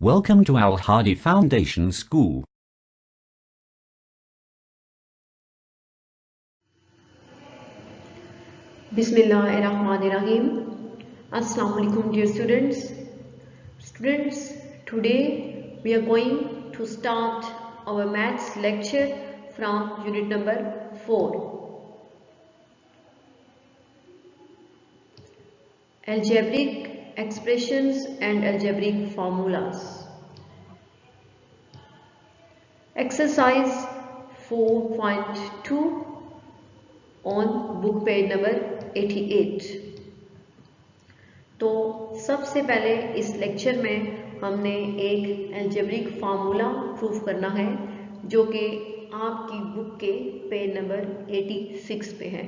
Welcome to Al Hadi Foundation School. Bismillahirrahmanirrahim. Assalamu alaikum dear students. Students, today we are going to start our maths lecture from unit number 4. Algebraic expressions and algebraic formulas. Exercise 4.2 on book page number 88. तो सबसे पहले इस lecture में हमने एक algebraic formula prove करना है जो कि आपकी बुक के पेज नंबर 86 पे है।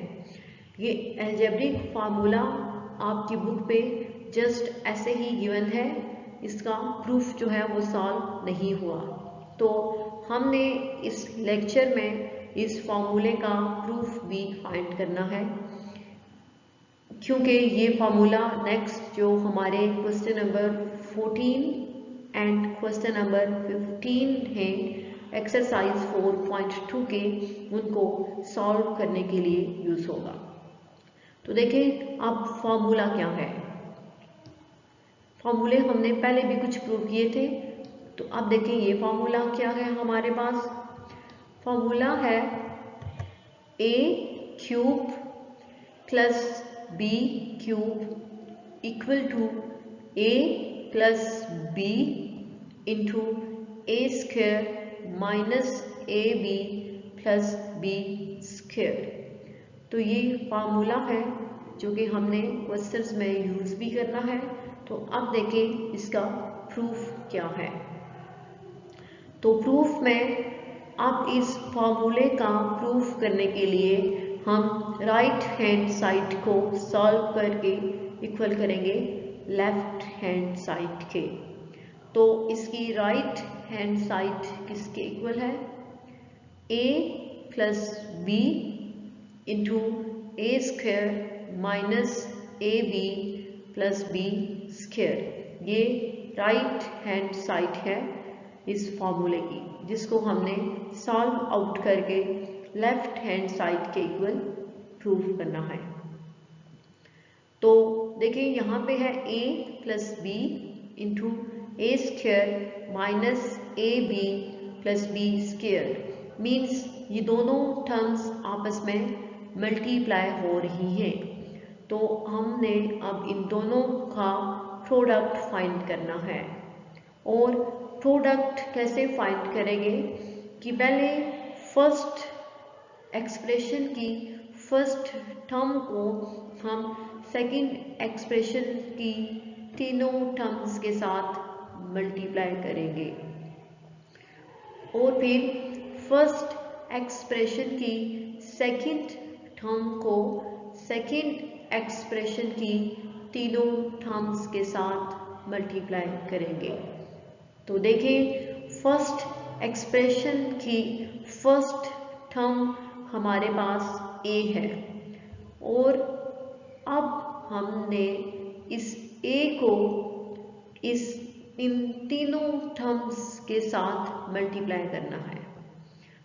ये अलजेब्रिक फार्मूला आपकी बुक पे जस्ट ऐसे ही गिवन है, इसका प्रूफ जो है वो सॉल्व नहीं हुआ। तो हमने इस लेक्चर में इस फार्मूले का प्रूफ भी फाइंड करना है, क्योंकि ये फार्मूला नेक्स्ट जो हमारे question number 14 and question number 15 हैं एक्सरसाइज 4.2 के, उनको सॉल्व करने के लिए यूज होगा। तो देखें अब फार्मूला क्या है। फार्मूले हमने पहले भी कुछ प्रूव किए थे, तो अब देखें ये फार्मूला क्या है हमारे पास। फार्मूला है a cube plus b cube equal to a plus b into a square minus ab plus b square. तो ये फार्मूला है जो कि हमने क्वेश्चंस में यूज भी करना है। तो अब देखें इसका प्रूफ क्या है। तो प्रूफ में अब इस फार्मूले का प्रूफ करने के लिए हम राइट हैंड साइड को सॉल्व करके इक्वल करेंगे लेफ्ट हैंड साइड के। तो इसकी राइट हैंड साइड किसके इक्वल है? a plus b into a square minus ab plus b square. ये राइट हैंड साइड है इस फार्मूले की, जिसको हमने सॉल्व आउट करके लेफ्ट हैंड साइड के इक्वल प्रूव करना है। तो देखिए यहाँ पे है a plus b into a square minus ab plus b square. Means ये दोनों टर्म्स आपस में मल्टीप्लाई हो रही हैं। तो हमने अब इन दोनों का प्रोडक्ट फाइंड करना है। और प्रोडक्ट कैसे फाइंड करेंगे कि पहले फर्स्ट एक्सप्रेशन की फर्स्ट टर्म को हम सेकंड एक्सप्रेशन की तीनों टर्म्स के साथ मल्टीप्लाई करेंगे, और फिर फर्स्ट एक्सप्रेशन की सेकंड टर्म को सेकंड एक्सप्रेशन की तीनों टर्म्स के साथ मल्टीप्लाई करेंगे। तो देखिए फर्स्ट एक्सप्रेशन की फर्स्ट टर्म हमारे पास a है, और अब हमने इस a को इन तीनों टर्म्स के साथ मल्टीप्लाई करना है।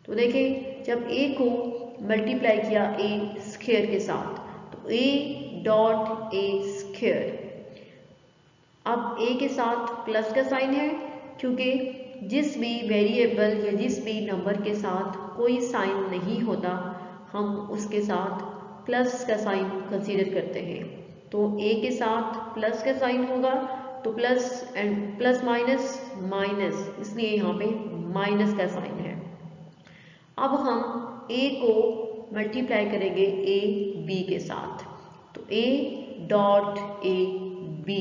तो देखिए जब a को मल्टीप्लाई किया a स्क्वायर के साथ, तो a डॉट a स्क्वायर। अब a के साथ प्लस का साइन है, क्योंकि जिस भी वेरिएबल या जिस भी नंबर के साथ कोई साइन नहीं होता हम उसके साथ प्लस का साइन कंसीडर करते हैं। तो a के साथ प्लस का साइन होगा, तो plus and plus minus minus, इसलिए यहाँ पे माइनस का साइन है। अब हम a को मल्टीप्लाई करेंगे a b के साथ, तो a dot a b।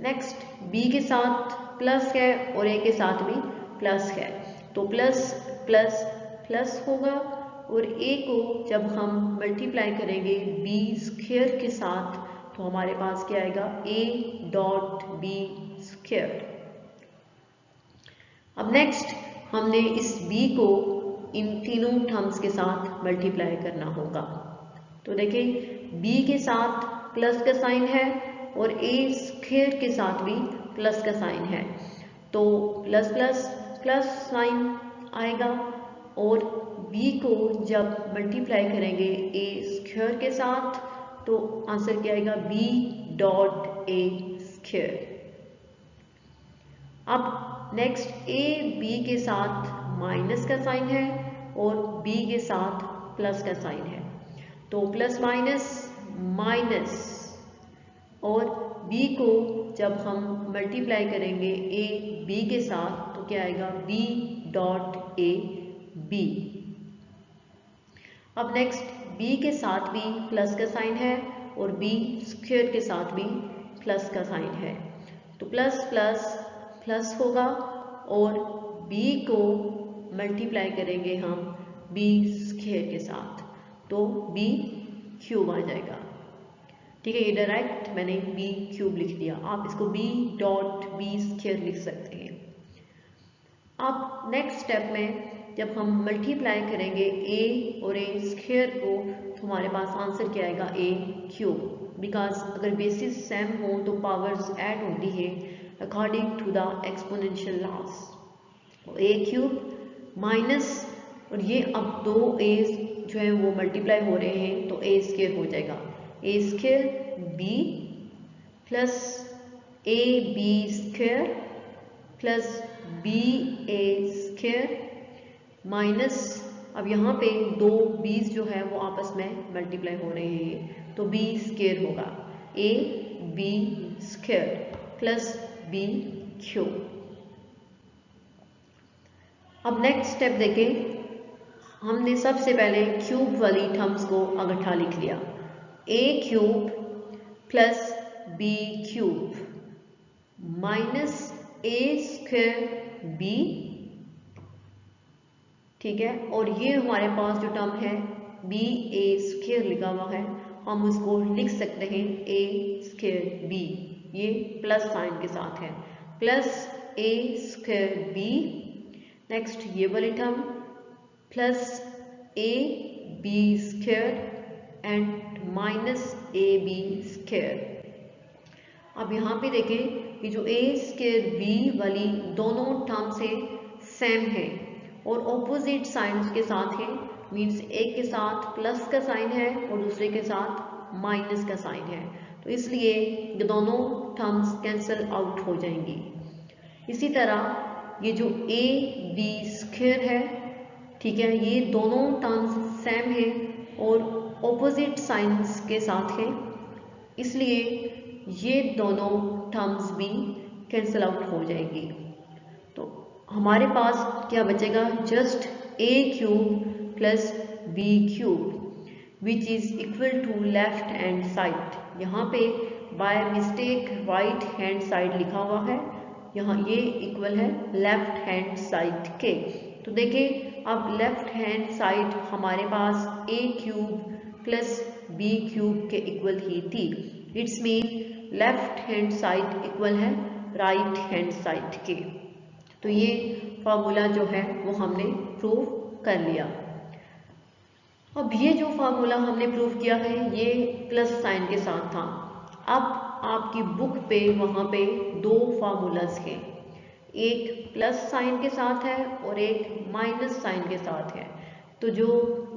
Next b के साथ प्लस है और a के साथ भी प्लस है, तो प्लस प्लस प्लस होगा, और a को जब हम मल्टीप्लाई करेंगे b स्क्वायर के साथ, तो हमारे पास क्या आएगा? a dot b square. अब नेक्स्ट हमने इस b को इन तीनों टर्म्स के साथ मल्टीप्लाई करना होगा। तो देखिए b के साथ प्लस का साइन है और a स्क्वायर के साथ भी प्लस का साइन है, तो प्लस प्लस प्लस साइन आएगा, और b को जब मल्टीप्लाई करेंगे a स्क्वायर के साथ तो आंसर क्या आएगा, b डॉट a स्क्वायर। अब नेक्स्ट a b के साथ माइनस का साइन है और b के साथ प्लस का साइन है, तो प्लस माइनस माइनस, और b को जब हम मल्टीप्लाई करेंगे a b के साथ तो क्या आएगा, b डॉट a b। अब नेक्स्ट b के साथ भी प्लस का साइन है और b स्क्वायर के साथ भी प्लस का साइन है, तो प्लस प्लस प्लस होगा और b को मल्टीप्लाई करेंगे हम b स्क्वायर के साथ तो b क्यूब आ जाएगा। ठीक है, ये डायरेक्ट मैंने b क्यूब लिख दिया, आप इसको b डॉट b स्क्वायर लिख सकते हैं। अब नेक्स्ट स्टेप में जब हम मल्टीप्लाई करेंगे a और a स्क्वायर को तो हमारे पास आंसर क्या आएगा, a क्यूब, बिकॉज अगर बेसिस सेम हो तो पावर्स ऐड होती है according to the exponential laws. a cube minus, और ये अब दो a जो है वो मल्टीप्लाई हो रहे हैं तो a स्क्वायर हो जाएगा, a square b plus a b square plus b a square minus, अब यहाँ पे दो b's जो है वो आपस में मल्टीप्लाई हो रहे हैं तो b स्क्वायर होगा, a b square plus b cube. अब नेक्स्ट स्टेप देखें, हमने सबसे पहले क्यूब वाली टर्म्स को इकट्ठा लिख लिया, a cube plus b cube minus a square b, ठीक है, और ये हमारे पास जो टर्म है b a स्क्वायर लिखा हुआ है, हम उसको लिख सकते हैं a स्क्वायर b, ये प्लस साइन के साथ है, plus a square b। Next ये वाली term plus a b square and minus a b square. अब यहाँ पे देखें कि जो a स्क्वायर b वाली दोनों टर्म से सेम है और ऑपोजिट साइंस के साथ है, मीन्स एक के साथ प्लस का साइन है और दूसरे के साथ माइनस का साइन है, तो इसलिए ये दोनों टर्म्स कैंसिल आउट हो जाएंगी। इसी तरह ये जो a b स्क्वायर है, ठीक है, ये दोनों टर्म्स सेम है और ऑपोजिट साइंस के साथ है, इसलिए ये दोनों टर्म्स भी कैंसिल आउट हो जाएगी। तो हमारे पास क्या बचेगा, just a cube plus b cube which is equal to left hand side. यहाँ पे by mistake right hand side लिखा हुआ है, यहाँ ये इक्वल है लेफ्ट हैंड साइड के, तो देखिए अब लेफ्ट हैंड साइड हमारे पास a cube plus b cube के इक्वल ही थी, it's mean left hand side equal है राइट हैंड साइड के। तो ये फार्मूला जो है वो हमने प्रूव कर लिया। अब ये जो फार्मूला हमने प्रूव किया है ये प्लस साइन के साथ था। अब आपकी बुक पे वहाँ पे दो फार्मूलाज हैं, एक प्लस साइन के साथ है और एक माइनस साइन के साथ है। तो जो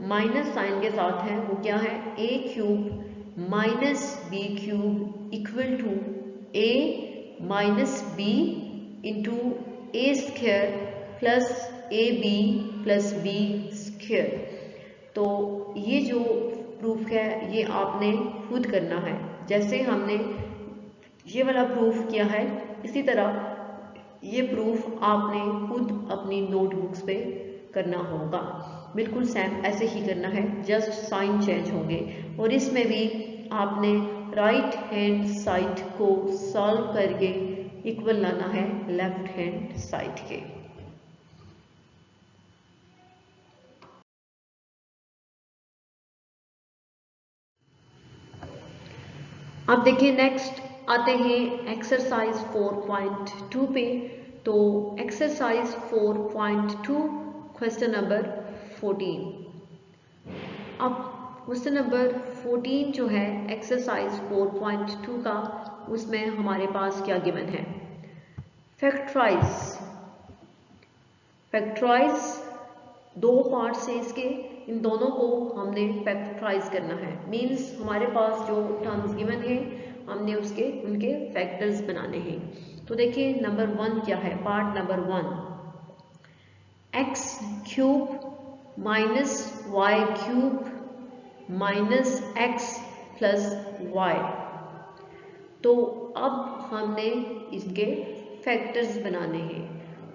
माइनस साइन के साथ है वो क्या है, a cube minus b cube equal to a minus b into a square plus ab plus b square. तो ये जो प्रूफ है ये आपने खुद करना है, जैसे हमने ये वाला प्रूफ किया है इसी तरह ये प्रूफ आपने खुद अपनी नोटबुक्स पे करना होगा, बिल्कुल सेम ऐसे ही करना है, जस्ट साइन चेंज होंगे। और इसमें भी आपने राइट हैंड साइड को सॉल्व करके इक्वल लाना है लेफ्ट हैंड साइड के। अब देखिए नेक्स्ट आते हैं एक्सरसाइज 4.2 पे। तो एक्सरसाइज 4.2 क्वेश्चन नंबर 14। अब क्वेश्चन नंबर 14 जो है एक्सरसाइज 4.2 का, उसमें हमारे पास क्या गिवन है, फैक्टराइज दो पार्ट्स हैं इसके, इन दोनों को हमने फैक्टराइज करना है। मींस हमारे पास जो टर्म्स गिवन है हमने उनके फैक्टर्स बनाने हैं। तो देखिए नंबर 1 क्या है, part number 1, x³ minus y³ minus x plus y। तो अब हमने इसके फैक्टर्स बनाने हैं।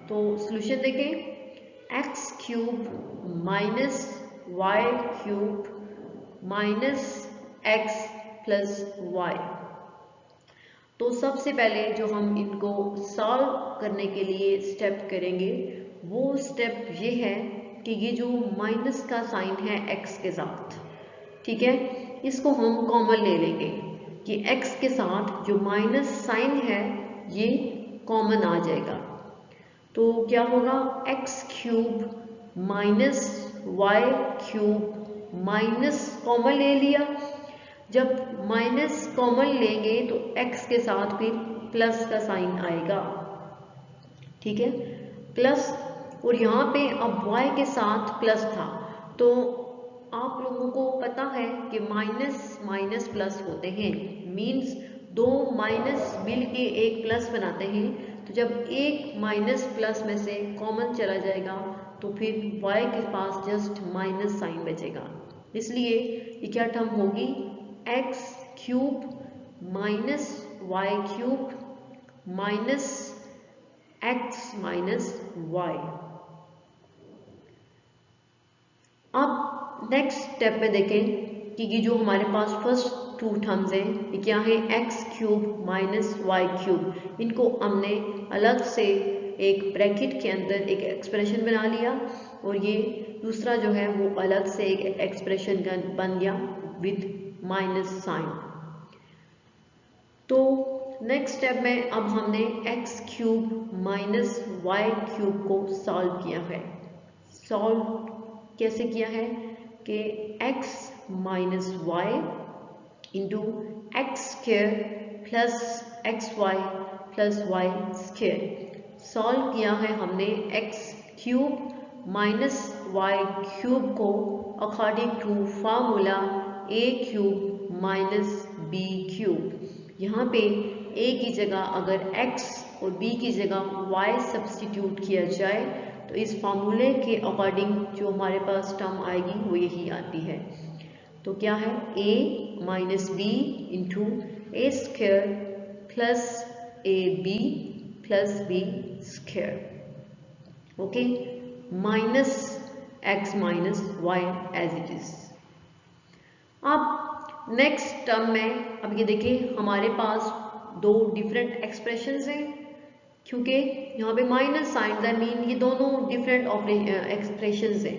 तो सॉल्यूशन देखें, x³ minus y³ minus x plus y। तो सबसे पहले जो हम इनको सॉल्व करने के लिए स्टेप करेंगे वो स्टेप ये है कि ये जो माइनस का साइन है x के साथ, ठीक है, इसको हम कॉमन ले लेंगे कि x के साथ जो माइनस साइन है ये कॉमन आ जाएगा। तो क्या होगा, x³ minus y³ minus common ले लिया। जब माइनस कॉमन लेंगे तो x के साथ फिर प्लस का साइन आएगा, ठीक है, प्लस। और यहाँ पे अब y के साथ प्लस था, तो आप लोगों को पता है कि माइनस माइनस प्लस होते हैं, मींस दो माइनस मिल के एक प्लस बनाते हैं। तो जब एक माइनस प्लस में से कॉमन चला जाएगा तो फिर y के पास जस्ट माइनस साइन बचेगा। इसलिए ये क्या टर्म होगी, x³ minus y³ minus x minus y। अब नेक्स्ट स्टेप में देखें कि ये जो हमारे पास फर्स्ट टू टर्म्स हैं ये क्या है, x³ माइनस y³। इनको हमने अलग से एक ब्रैकेट के अंदर एक एक्सप्रेशन बना लिया और ये दूसरा जो है वो अलग से एक एक्सप्रेशन बन गया विद माइनस साइन। तो नेक्स्ट स्टेप में अब हमने x³ माइनस y³ को सॉल्व किया है। सॉल्व कैसे किया है कि x minus y into x² plus xy plus y²। Solve किया है हमने x³ माइनस y³ को according to formula a³ minus b³। यहाँ पे a की जगह अगर x और b की जगह y सब्स्टिट्यूट किया जाए तो इस फार्मूले के अकॉर्डिंग जो हमारे पास टर्म आएगी वो यही आती है। तो क्या है, a minus b into a² plus ab plus b², okay, minus x minus y as it is. अब नेक्स्ट टर्म में अब ये देखिए हमारे पास दो डिफरेंट एक्सप्रेशंस हैं, क्योंकि यहाँ पे माइनस साइन है, मीन ये दोनों डिफरेंट एक्सप्रेशंस हैं।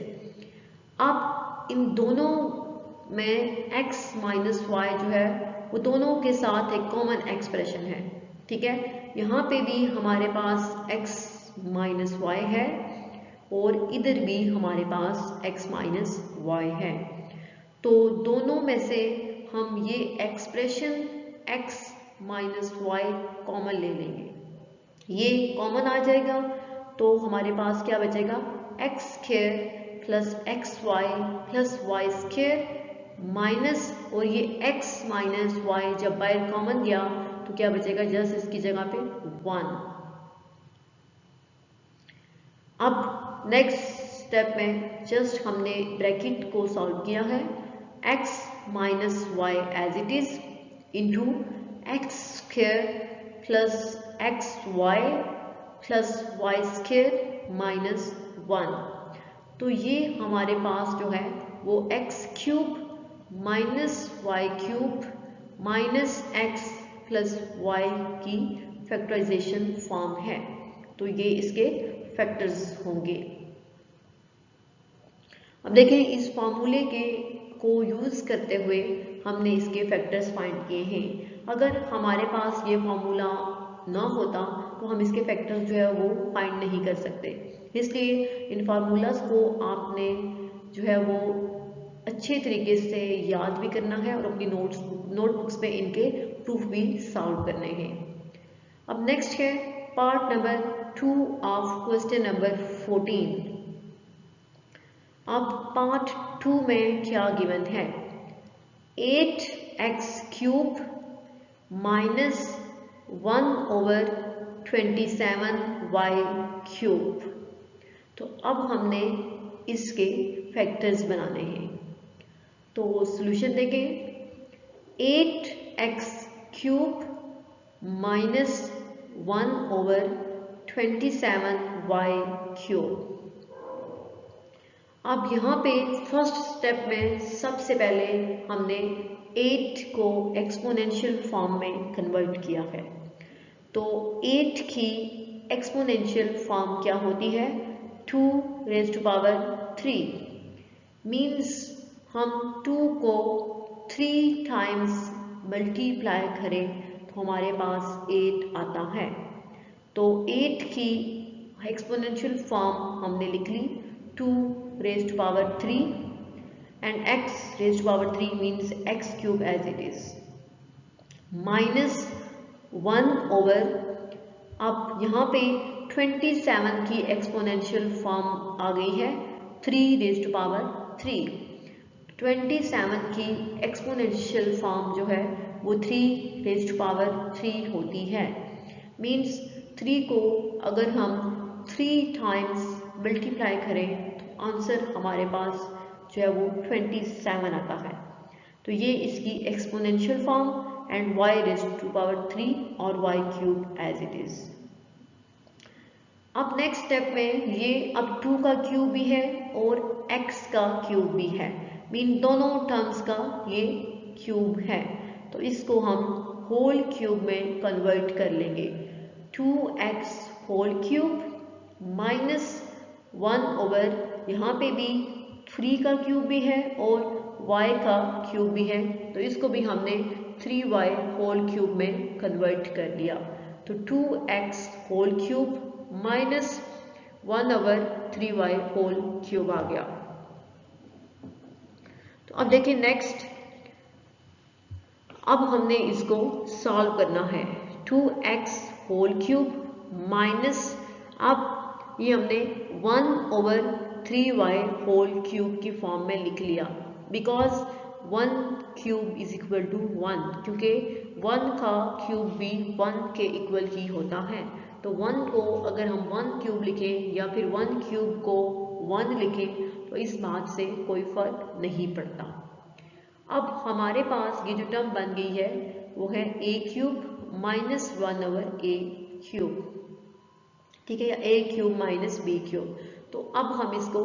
अब इन दोनों में x माइनस वाई जो है वो दोनों के साथ एक कॉमन एक्सप्रेशन है, ठीक है। यहाँ पे भी हमारे पास x माइनस वाई है और इधर भी हमारे पास x माइनस वाई है। तो दोनों में से हम ये expression x minus y common ले लेंगे, ये कॉमन आ जाएगा तो हमारे पास क्या बचेगा, x² plus xy plus y² minus, और ये x माइनस y जब बाहर कॉमन गया तो क्या बचेगा, जस्ट इसकी जगह पे 1। अब नेक्स्ट स्टेप में जस्ट हमने ब्रैकेट को सॉल्व किया है, x minus y as it is into x² plus xy plus y² minus 1। तो ये हमारे पास जो है वो x³ minus y³ minus x plus y की फैक्टराइजेशन फॉर्म है। तो ये इसके फैक्टर्स होंगे। अब देखें इस फॉर्मूले को यूज करते हुए हमने इसके फैक्टर्स फाइंड किए हैं। अगर हमारे पास ये फॉर्मूला ना होता तो हम इसके फैक्टर्स जो है वो फाइंड नहीं कर सकते। इसलिए इन फार्मूलाज को आपने जो है वो अच्छे तरीके से याद भी करना है और अपनी नोटबुक्स में इनके प्रूफ भी सॉल्व करने हैं। अब नेक्स्ट है part number 2 of question number 14। अब पार्ट 2 में क्या गिवन है? 8x³ minus 1/27y³। तो अब हमने इसके फैक्टर्स बनाने हैं। तो सॉल्यूशन देखें, 8x³ माइनस 1/27y³। अब यहाँ पे फर्स्ट स्टेप में सबसे पहले हमने 8 को एक्सपोनेंशियल फॉर्म में कन्वर्ट किया है। तो 8 की एक्सपोनेंशियल फॉर्म क्या होती है? 2⁻³ मीन्स हम 2 को 3 टाइम्स मल्टीप्लाई करें तो हमारे पास 8 आता है। तो 8 की एक्सपोनेंशियल फॉर्म हमने लिख ली 2⁻³ and x⁻³ means x³ as it is minus 1/, अब यहाँ पे 27 की एक्सपोनेंशियल फॉर्म आ गई है 3⁻³। 27 की एक्सपोनेंशियल फॉर्म जो है वो 3⁻³ होती है। मीन्स 3 को अगर हम 3 टाइम्स मल्टीप्लाई करें तो आंसर हमारे पास जो है वो 27 आता है। तो ये इसकी एक्सपोनेंशियल फॉर्म एंड y⁻³ और y³ एज इट इज। अब नेक्स्ट स्टेप में ये अब 2 का क्यूब भी है और x का क्यूब भी है, मीन दोनों टर्म्स का ये क्यूब है। तो इसको हम होल क्यूब में कन्वर्ट कर लेंगे। 2x³ माइनस 1/, यहाँ पे भी 3 का क्यूब भी है और y का क्यूब भी है, तो इसको भी हमने 3y होल क्यूब में कन्वर्ट कर लिया। तो 2x³ minus 1/3y whole cube आ गया। तो अब देखिए नेक्स्ट, अब हमने इसको सॉल्व करना है। 2x³ माइनस, अब ये हमने 1/3y होल क्यूब की फॉर्म में लिख लिया बिकॉज 1³ इज इक्वल टू 1, क्योंकि 1 का क्यूब भी 1 के इक्वल ही होता है। तो 1 को अगर हम 1³ लिखें या फिर 1³ को 1 लिखें तो इस बात से कोई फर्क नहीं पड़ता। अब हमारे पास ये जो टर्म बन गई है वो है a³ माइनस 1/a³, ठीक है, या a³ माइनस b³। तो अब हम इसको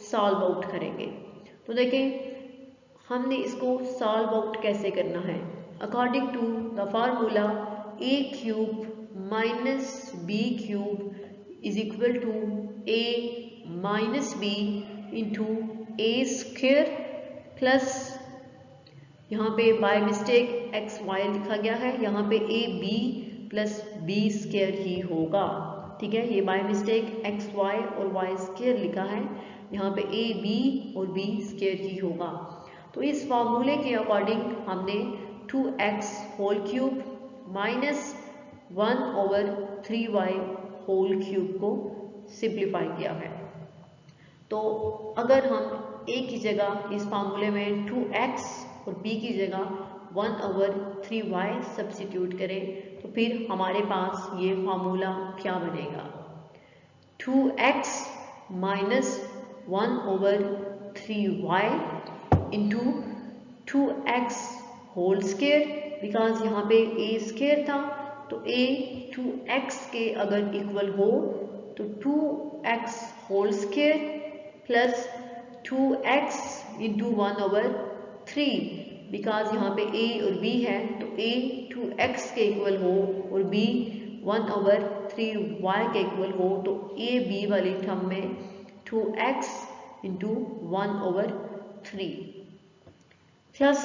सॉल्व आउट करेंगे। तो देखें हमने इसको सॉल्व आउट कैसे करना है। According to the formula a³ minus b³ is equal to a minus b into a² plus, यहाँ पे बाय मिस्टेक xy लिखा गया है, यहाँ पे ab प्लस b² ही होगा, ठीक है। ये बाय मिस्टेक xy और y² लिखा है, यहाँ पे ab और b² ही होगा। तो इस फॉर्मूले के अकॉर्डिंग हमने 2x³ minus 1/3y whole cube को सिंप्लीफाई किया है। तो अगर हम a की जगह इस फार्मूले में 2x और b की जगह 1/3y सब्स्टिट्यूट करें तो फिर हमारे पास ये फार्मूला क्या बनेगा? 2x minus 1/3y into 2x whole square, because यहाँ पे a² था तो a 2x के अगर इक्वल हो तो 2x whole square plus 2x into 1/3, because यहाँ पे a और b है तो a 2x के इक्वल हो और b 1/3y के इक्वल हो, तो a b वाली टर्म में 2x into 1/3 plus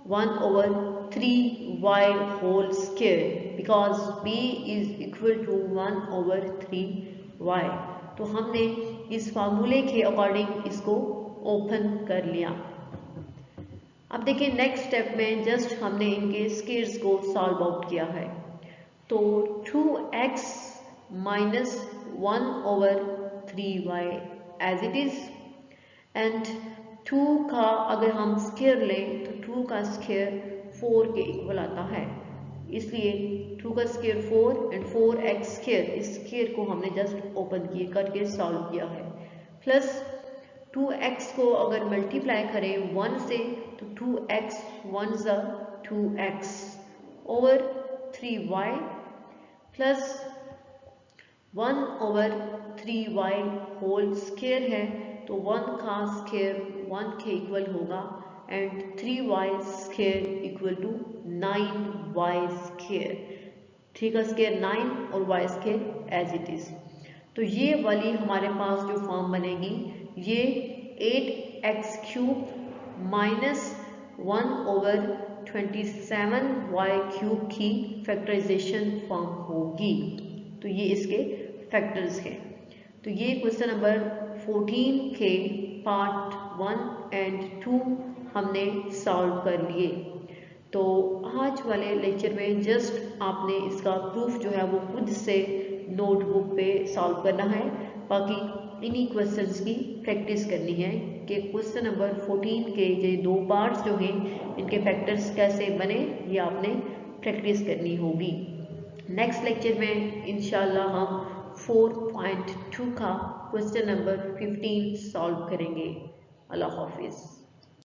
1/3y whole square, because b is equal to 1/3y। तो हमने इस फार्मूले के अकॉर्डिंग इसको ओपन कर लिया। अब देखिए नेक्स्ट स्टेप में जस्ट हमने इनके स्क्वायर्स को सॉल्व आउट किया है। तो 2x minus 1/3y as it is. And 2 का अगर हम स्क्वायर लें तो 2 का स्क्वायर 4 के इक्वल आता है, इसलिए 2 का स्क्वायर 4 एंड 4x स्क्वायर, इस स्क्वायर को हमने जस्ट ओपन किए करके सॉल्व किया है। प्लस 2x को अगर मल्टीप्लाई करें 1 से तो 2x 1 ज़ा 2x over 3y plus 1/3y whole square है, तो 1 का स्क्वायर 1 के इक्वल होगा and 3y square equal to 9y square. 3 का स्क्वायर 9 और y square as it is. तो ये वाली हमारे पास जो फॉर्म बनेगी ये 8x³ माइनस 1/27y³ की फैक्टराइजेशन फॉर्म होगी। तो ये इसके फैक्टर्स हैं। तो ये क्वेश्चन नंबर 14 के पार्ट 1 एंड 2 हमने सॉल्व कर लिए। तो आज वाले लेक्चर में जस्ट आपने इसका प्रूफ जो है वो खुद से नोटबुक पे सॉल्व करना है, बाकी इन्हीं क्वेश्चंस की प्रैक्टिस करनी है कि क्वेश्चन नंबर 14 के ये 2 पार्ट्स जो हैं इनके फैक्टर्स कैसे बने ये आपने प्रैक्टिस करनी होगी। नेक्स्ट लेक्चर में इंशाल्लाह हम 4.2 का क्वेश्चन नंबर 15 सॉल्व करेंगे। अल्लाह हाफिज़।